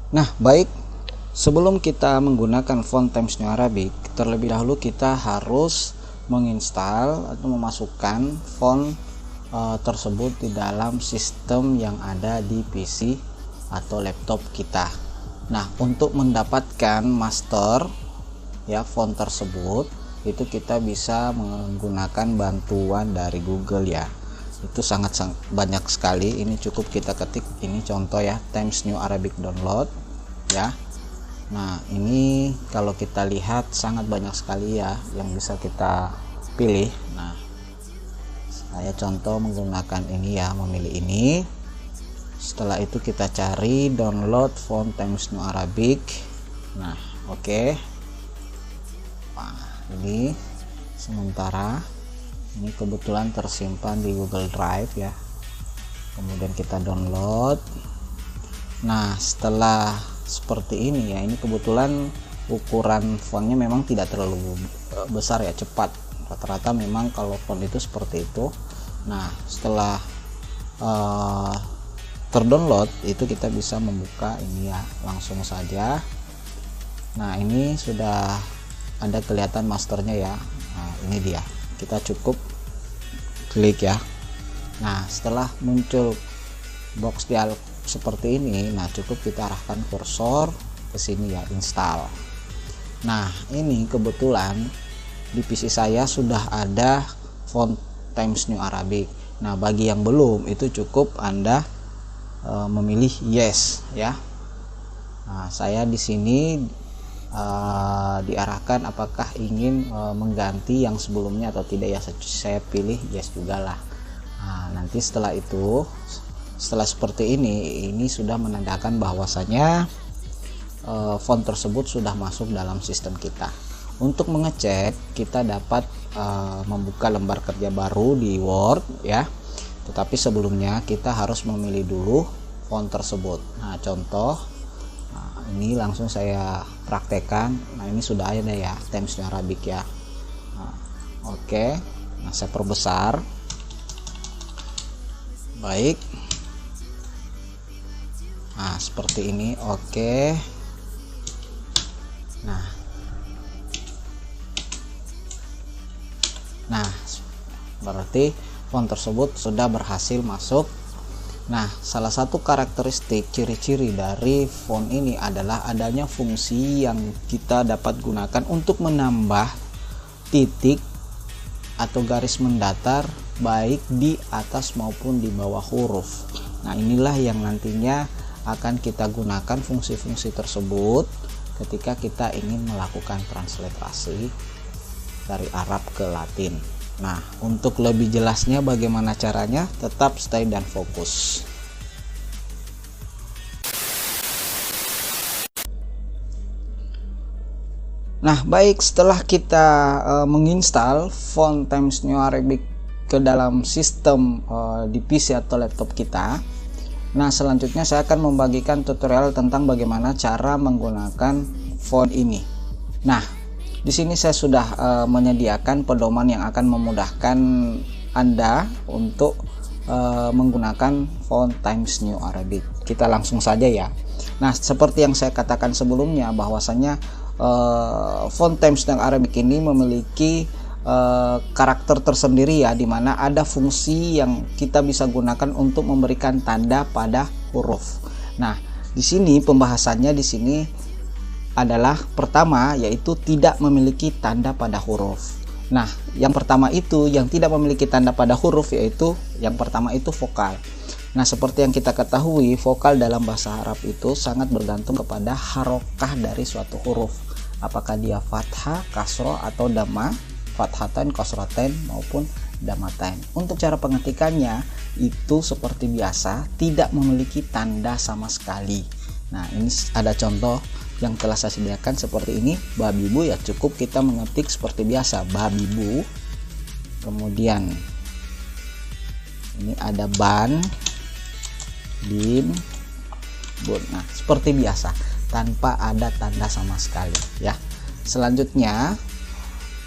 Nah, baik, sebelum kita menggunakan font Times New Arabic, terlebih dahulu kita harus menginstal atau memasukkan font tersebut di dalam sistem yang ada di PC atau laptop kita. Nah, untuk mendapatkan master ya font tersebut, itu kita bisa menggunakan bantuan dari Google ya. Itu sangat banyak sekali. Ini cukup kita ketik, ini contoh ya, Times New Arabic download ya. Nah, ini kalau kita lihat sangat banyak sekali ya yang bisa kita pilih. Nah, saya contoh menggunakan ini ya, memilih ini. Setelah itu kita cari download font Times New Arabic. Nah, oke. Nah, ini sementara ini kebetulan tersimpan di Google Drive ya. Kemudian kita download. Nah, setelah seperti ini ya, ini kebetulan ukuran fontnya memang tidak terlalu besar ya, cepat. Rata-rata memang kalau font itu seperti itu. Nah, setelah terdownload itu kita bisa membuka ini ya, langsung saja. Nah, ini sudah ada kelihatan masternya ya. Nah, ini dia, kita cukup klik ya. Nah, setelah muncul box dialog seperti ini, nah cukup kita arahkan kursor ke sini ya, install. Nah, ini kebetulan di PC saya sudah ada font Times New Arabic. Nah, bagi yang belum, itu cukup Anda memilih yes ya. Nah, saya di sini diarahkan apakah ingin mengganti yang sebelumnya atau tidak ya. Saya pilih yes juga lah. Nah, nanti setelah itu, setelah seperti ini sudah menandakan bahwasanya font tersebut sudah masuk dalam sistem kita. Untuk mengecek, kita dapat membuka lembar kerja baru di Word ya. Tetapi sebelumnya kita harus memilih dulu font tersebut. Nah, contoh, nah, ini langsung saya praktekkan. Nah, ini sudah ada ya, Times New Arabic ya. Nah, oke. Nah, saya perbesar. Baik. Nah, seperti ini. Oke. Nah, berarti font tersebut sudah berhasil masuk. Nah, salah satu karakteristik ciri-ciri dari font ini adalah adanya fungsi yang kita dapat gunakan untuk menambah titik atau garis mendatar baik di atas maupun di bawah huruf. Nah, inilah yang nantinya akan kita gunakan fungsi-fungsi tersebut ketika kita ingin melakukan transliterasi dari Arab ke Latin. Nah, untuk lebih jelasnya bagaimana caranya, tetap stay dan fokus. Nah, baik, setelah kita menginstal font Times New Arabic ke dalam sistem di PC atau laptop kita, nah selanjutnya saya akan membagikan tutorial tentang bagaimana cara menggunakan font ini. Nah, di sini saya sudah menyediakan pedoman yang akan memudahkan Anda untuk menggunakan font Times New Arabic. Kita langsung saja ya. Nah, seperti yang saya katakan sebelumnya, bahwasanya font Times New Arabic ini memiliki karakter tersendiri ya, dimana ada fungsi yang kita bisa gunakan untuk memberikan tanda pada huruf. Nah, di sini pembahasannya di sini adalah pertama, yaitu tidak memiliki tanda pada huruf. Nah, yang pertama itu yang tidak memiliki tanda pada huruf, yaitu yang pertama itu vokal. Nah, seperti yang kita ketahui, vokal dalam bahasa Arab itu sangat bergantung kepada harokah dari suatu huruf, apakah dia fathah, kasroh atau dhamma, fathatan, kasroten maupun dhammatain. Untuk cara pengetikannya itu seperti biasa, tidak memiliki tanda sama sekali. Nah, ini ada contoh yang telah saya sediakan seperti ini, babibu ya, cukup kita mengetik seperti biasa, babibu. Kemudian ini ada ban, bim, bun. Nah, seperti biasa tanpa ada tanda sama sekali ya. Selanjutnya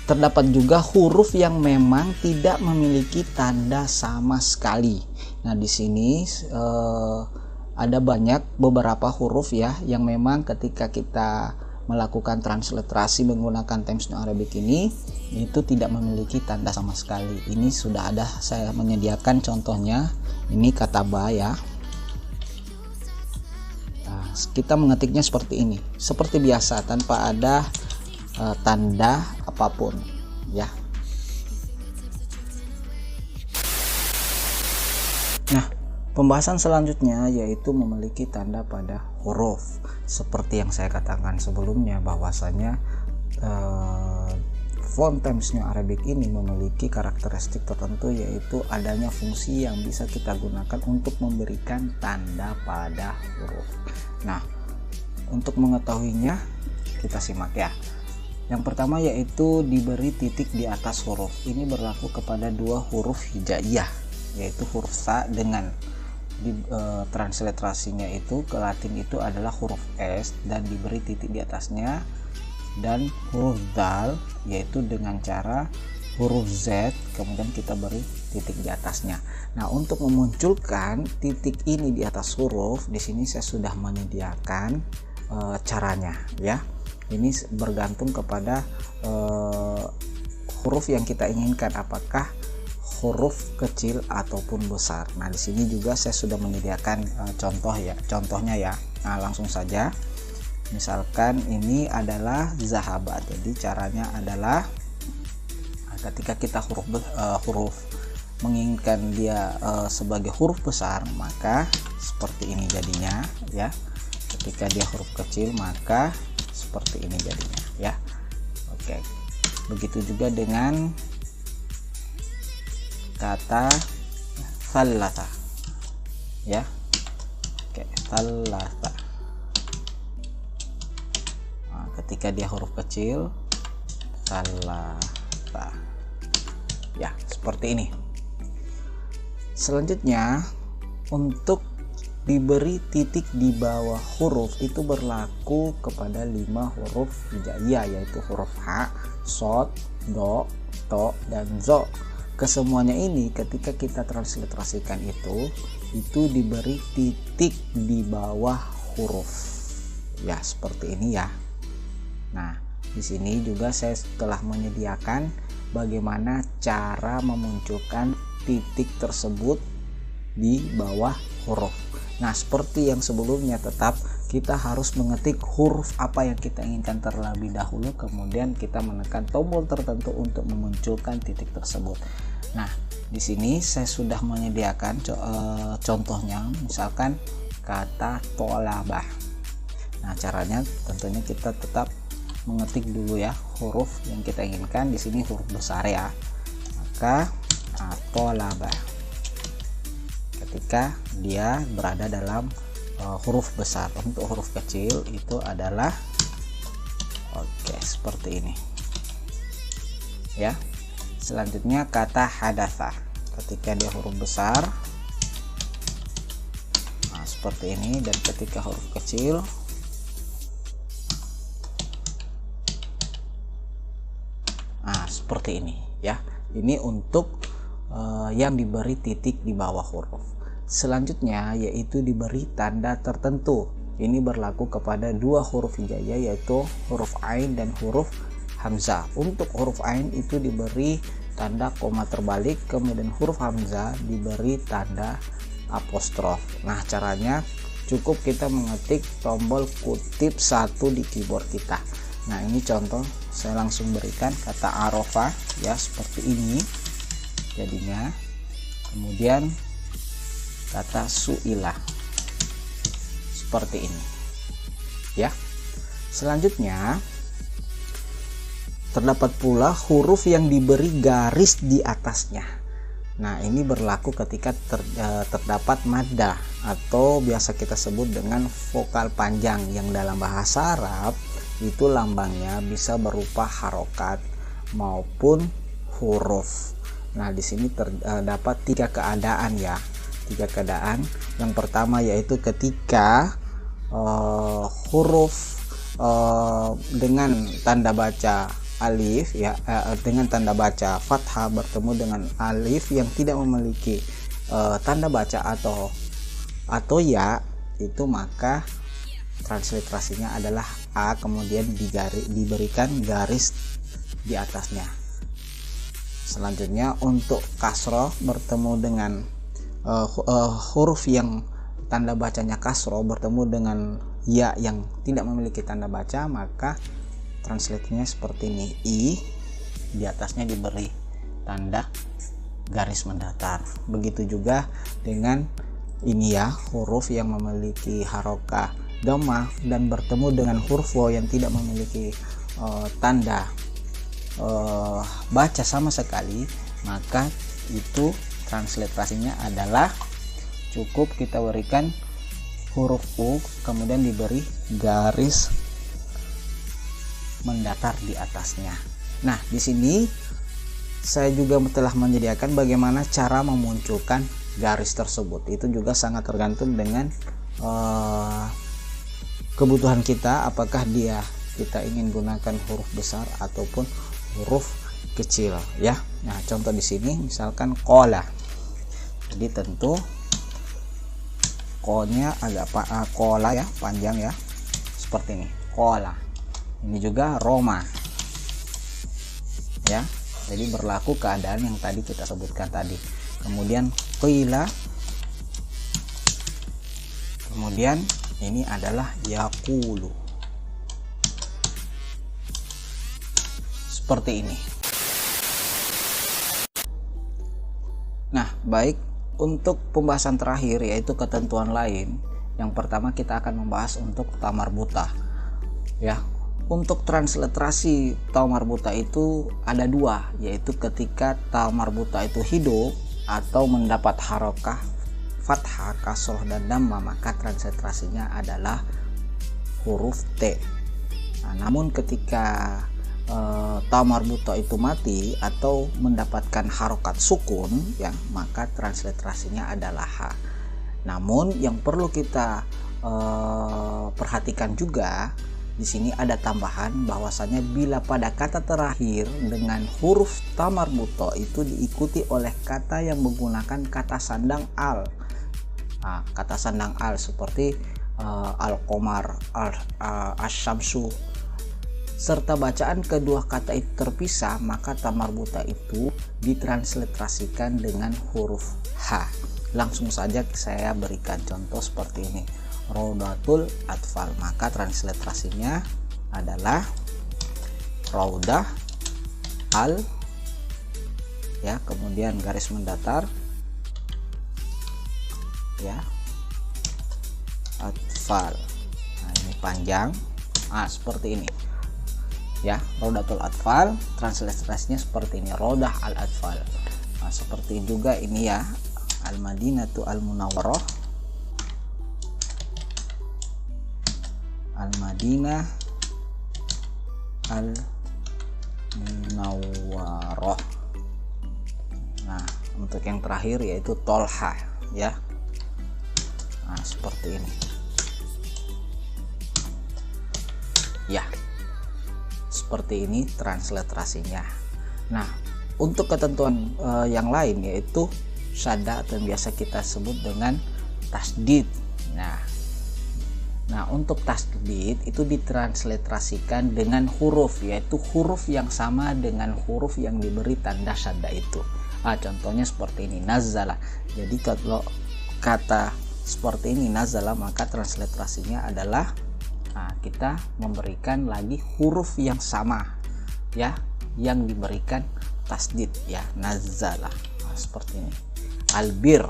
terdapat juga huruf yang memang tidak memiliki tanda sama sekali. Nah, di sini ada beberapa huruf ya yang memang ketika kita melakukan transliterasi menggunakan Times New Arabic ini itu tidak memiliki tanda sama sekali. Ini sudah ada, saya menyediakan contohnya. Ini kata ba ya. Nah, kita mengetiknya seperti ini, seperti biasa tanpa ada tanda apapun ya. Nah, pembahasan selanjutnya yaitu memiliki tanda pada huruf. Seperti yang saya katakan sebelumnya bahwasanya font Times New Arabic ini memiliki karakteristik tertentu, yaitu adanya fungsi yang bisa kita gunakan untuk memberikan tanda pada huruf. Nah, untuk mengetahuinya kita simak ya. Yang pertama yaitu diberi titik di atas huruf. Ini berlaku kepada dua huruf hijaiyah, yaitu huruf sa dengan transliterasinya itu ke Latin itu adalah huruf S dan diberi titik di atasnya, dan huruf dal yaitu dengan cara huruf Z kemudian kita beri titik di atasnya. Nah, untuk memunculkan titik ini di atas huruf, di sini saya sudah menyediakan caranya ya. Ini bergantung kepada huruf yang kita inginkan, apakah huruf kecil ataupun besar. Nah, di sini juga saya sudah menyediakan contohnya ya. Nah, langsung saja. Misalkan ini adalah zahaba. Jadi caranya adalah ketika kita huruf menginginkan dia sebagai huruf besar, maka seperti ini jadinya ya. Ketika dia huruf kecil maka seperti ini jadinya ya. Oke. Begitu juga dengan kata thalatha ya. Oke, thalatha. Nah, ketika dia huruf kecil thalatha ya, seperti ini. Selanjutnya, untuk diberi titik di bawah huruf itu berlaku kepada 5 huruf hijaiyah, yaitu huruf ha, sod, do, to, dan zo. Kesemuanya ini ketika kita transliterasikan itu diberi titik di bawah huruf ya, seperti ini ya. Nah, di sini juga saya telah menyediakan bagaimana cara memunculkan titik tersebut di bawah huruf. Nah, seperti yang sebelumnya, tetap kita harus mengetik huruf apa yang kita inginkan terlebih dahulu, kemudian kita menekan tombol tertentu untuk memunculkan titik tersebut. Nah, di sini saya sudah menyediakan contohnya, misalkan kata tolabah. Nah, caranya tentunya kita tetap mengetik dulu ya huruf yang kita inginkan. Di sini huruf besar ya, maka tolabah. Ketika dia berada dalam huruf besar. Untuk huruf kecil itu adalah seperti ini ya. Selanjutnya kata hadatsa, ketika dia huruf besar seperti ini, dan ketika huruf kecil seperti ini ya. Ini untuk yang diberi titik di bawah huruf. Selanjutnya yaitu diberi tanda tertentu. Ini berlaku kepada 2 huruf hijaiyah, yaitu huruf ain dan huruf hamzah. Untuk huruf ain itu diberi tanda koma terbalik, kemudian huruf hamzah diberi tanda apostrof. Nah, caranya cukup kita mengetik tombol kutip 1 di keyboard kita. Nah, ini contoh saya langsung berikan kata arafah ya, seperti ini jadinya. Kemudian kata su'ilah seperti ini ya. Selanjutnya terdapat pula huruf yang diberi garis di atasnya. Nah, ini berlaku ketika terdapat maddah atau biasa kita sebut dengan vokal panjang, yang dalam bahasa Arab itu lambangnya bisa berupa harokat maupun huruf. Nah, di sini terdapat 3 keadaan ya. 3 keadaan. Yang pertama yaitu ketika huruf dengan tanda baca alif ya, dengan tanda baca fathah bertemu dengan alif yang tidak memiliki tanda baca atau ya, itu, maka transliterasinya adalah A, kemudian diberikan garis di atasnya. Selanjutnya untuk kasroh bertemu dengan huruf yang tanda bacanya kasroh bertemu dengan ya yang tidak memiliki tanda baca, maka translate-nya seperti ini. I, di atasnya diberi tanda garis mendatar. Begitu juga dengan ini ya, huruf yang memiliki harokah dhammah dan bertemu dengan huruf waw yang tidak memiliki tanda baca sama sekali, maka itu transliterasinya adalah cukup kita berikan huruf U kemudian diberi garis mendatar di atasnya. Nah, di sini saya juga telah menyediakan bagaimana cara memunculkan garis tersebut. Itu juga sangat tergantung dengan kebutuhan kita, apakah kita ingin gunakan huruf besar ataupun huruf kecil ya. Nah, contoh di sini misalkan qola. Jadi tentu ko-nya agak qola ya, panjang ya. Seperti ini, qola. Ini juga Roma. Ya. Jadi berlaku keadaan yang tadi kita sebutkan tadi. Kemudian qila. Kemudian ini adalah yaqulu. Seperti ini. Nah, baik, untuk pembahasan terakhir yaitu ketentuan lain. Yang pertama kita akan membahas untuk ta marbutah. Ya, untuk transliterasi ta marbutah itu ada dua, yaitu ketika ta marbutah itu hidup atau mendapat harokah fathah, kasroh dan dhammah, maka transliterasinya adalah huruf T. Nah, namun ketika ta marbutah itu mati atau mendapatkan harokat sukun ya, maka transliterasinya adalah H. Namun yang perlu kita perhatikan juga di sini ada tambahan bahwasanya bila pada kata terakhir dengan huruf ta marbutah itu diikuti oleh kata yang menggunakan kata sandang al. Nah, kata sandang al seperti al-qamar, asy-syamsu, serta bacaan kedua kata itu terpisah, maka ta marbutah itu ditransliterasikan dengan huruf H. Langsung saja saya berikan contoh seperti ini. Raudatul atfal, maka transliterasinya adalah raudah al ya, kemudian garis mendatar ya, atfal. Nah, ini panjang. Nah, seperti ini. Ya, Raudatul Atfal, transliterasinya seperti ini, Raudah al Atfal. Nah, seperti juga ini ya, Al Madinatu Al Munawwarah, Al Madinah Al Munawwarah. Nah, untuk yang terakhir yaitu Tolha ya. Nah, seperti ini. Ya. Seperti ini transliterasinya. Nah, untuk ketentuan yang lain yaitu syadda atau yang biasa kita sebut dengan tasdid. Nah, untuk tasdid itu ditransliterasikan dengan huruf, yaitu huruf yang sama dengan huruf yang diberi tanda syadda itu. Contohnya seperti ini, nazala. Jadi kalau kata seperti ini nazala, maka transliterasinya adalah kita memberikan lagi huruf yang sama ya, yang diberikan tasdid ya, nazala. Seperti ini, albir.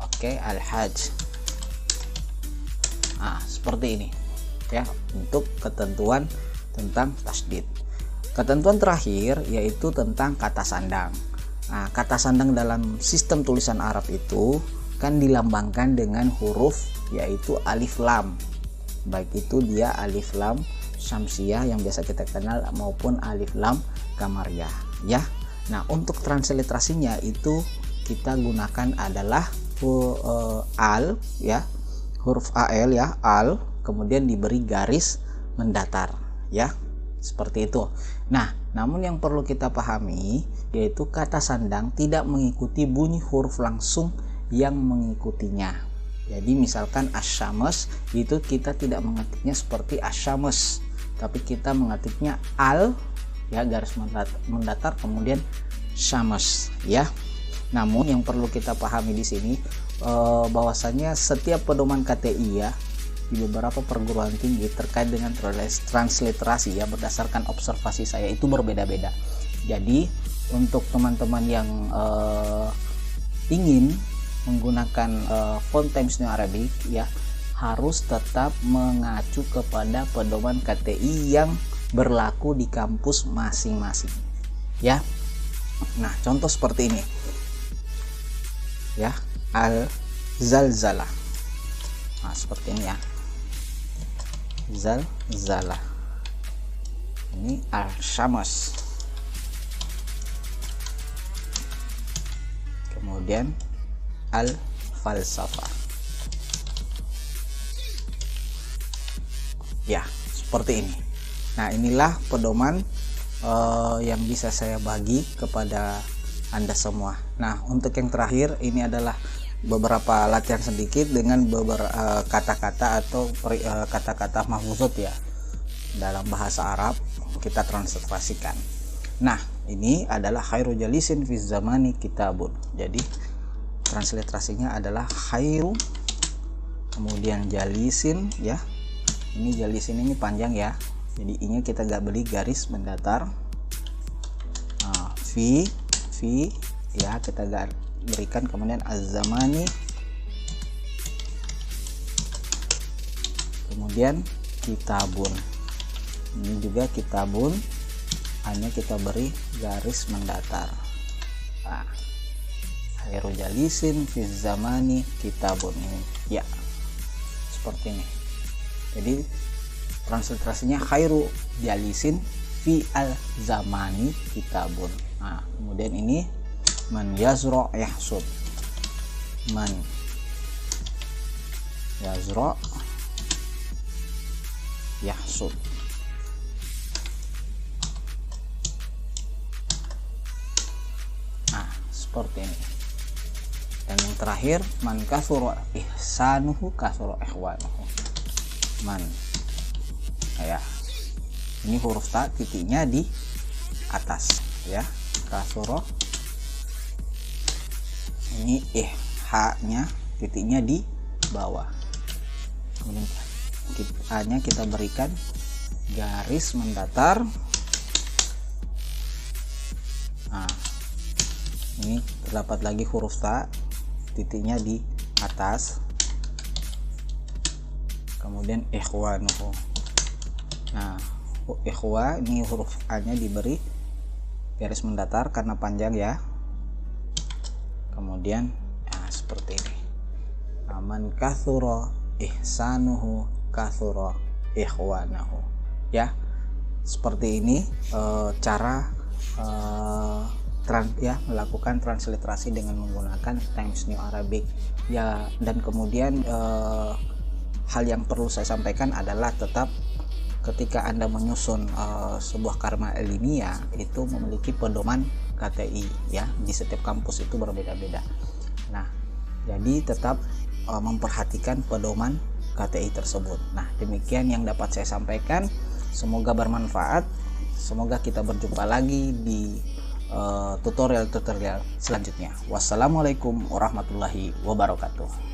Oke, al-hajj. Seperti ini ya, untuk ketentuan tentang tasdid. Ketentuan terakhir yaitu tentang kata sandang. Kata sandang dalam sistem tulisan Arab itu kan dilambangkan dengan huruf yaitu alif lam, baik itu dia alif lam syamsiyah yang biasa kita kenal maupun alif lam qamariyah ya. Nah, untuk transliterasinya itu kita gunakan adalah al ya, huruf al ya, al, kemudian diberi garis mendatar ya, seperti itu. Nah, namun yang perlu kita pahami yaitu kata sandang tidak mengikuti bunyi huruf langsung yang mengikutinya. Jadi misalkan asyams itu kita tidak mengetiknya seperti asyams, tapi kita mengetiknya al ya, garis mendatar kemudian syams ya. Namun yang perlu kita pahami di sini bahwasanya setiap pedoman KTI ya di beberapa perguruan tinggi terkait dengan transliterasi ya, berdasarkan observasi saya itu berbeda-beda. Jadi untuk teman-teman yang ingin menggunakan font Times New Arabic ya, harus tetap mengacu kepada pedoman KTI yang berlaku di kampus masing-masing ya. Nah, contoh seperti ini ya, al-zalzalah. Nah, seperti ini ya, zalzalah. Ini al-syams, kemudian al-falsafah ya, seperti ini. Nah, inilah pedoman yang bisa saya bagi kepada Anda semua. Nah, untuk yang terakhir ini adalah beberapa latihan sedikit dengan beberapa kata-kata atau kata-kata mahfuzat ya dalam bahasa Arab, kita transliterasikan. Nah, ini adalah khairu jalisin fi zamani kitabun. Jadi transliterasinya adalah khairu kemudian jalisin ya. Ini jalisin ini panjang ya, jadi ini kita gak beli garis mendatar. Nah, fi ya kita gak berikan, kemudian az-zamani, kemudian kitabun. Ini juga kitabun, hanya kita beri garis mendatar. Nah, khairu jalisin fi zamani kitabun ini ya, seperti ini. Jadi transliterasinya khairu jalisin fi al zamani kitabun. Nah, kemudian ini man yazra yahsud, man yazra yahsud. Nah, seperti ini. Dan yang terakhir, man kasura ihsanuhu kasura ikhwanuhu. Man ya, ini huruf ta titiknya di atas ya, kasura. Ini ha-nya titiknya di bawah. Kemudian hanya kita berikan garis mendatar. Nah, ini terdapat lagi huruf ta titiknya di atas, kemudian ikhwanuhu. Nah, ikhwa ini huruf A-nya diberi garis mendatar karena panjang ya. Kemudian seperti ini. Man kathura ihsanuhu kathura ikhwanahu. Ya. Seperti ini cara melakukan transliterasi dengan menggunakan Times New Arabic. Ya, dan kemudian hal yang perlu saya sampaikan adalah tetap ketika Anda menyusun sebuah karya ilmiah itu memiliki pedoman KTI ya, di setiap kampus itu berbeda-beda. Nah, jadi tetap memperhatikan pedoman KTI tersebut. Nah, demikian yang dapat saya sampaikan, semoga bermanfaat. Semoga kita berjumpa lagi di tutorial-tutorial selanjutnya. Wassalamualaikum warahmatullahi wabarakatuh.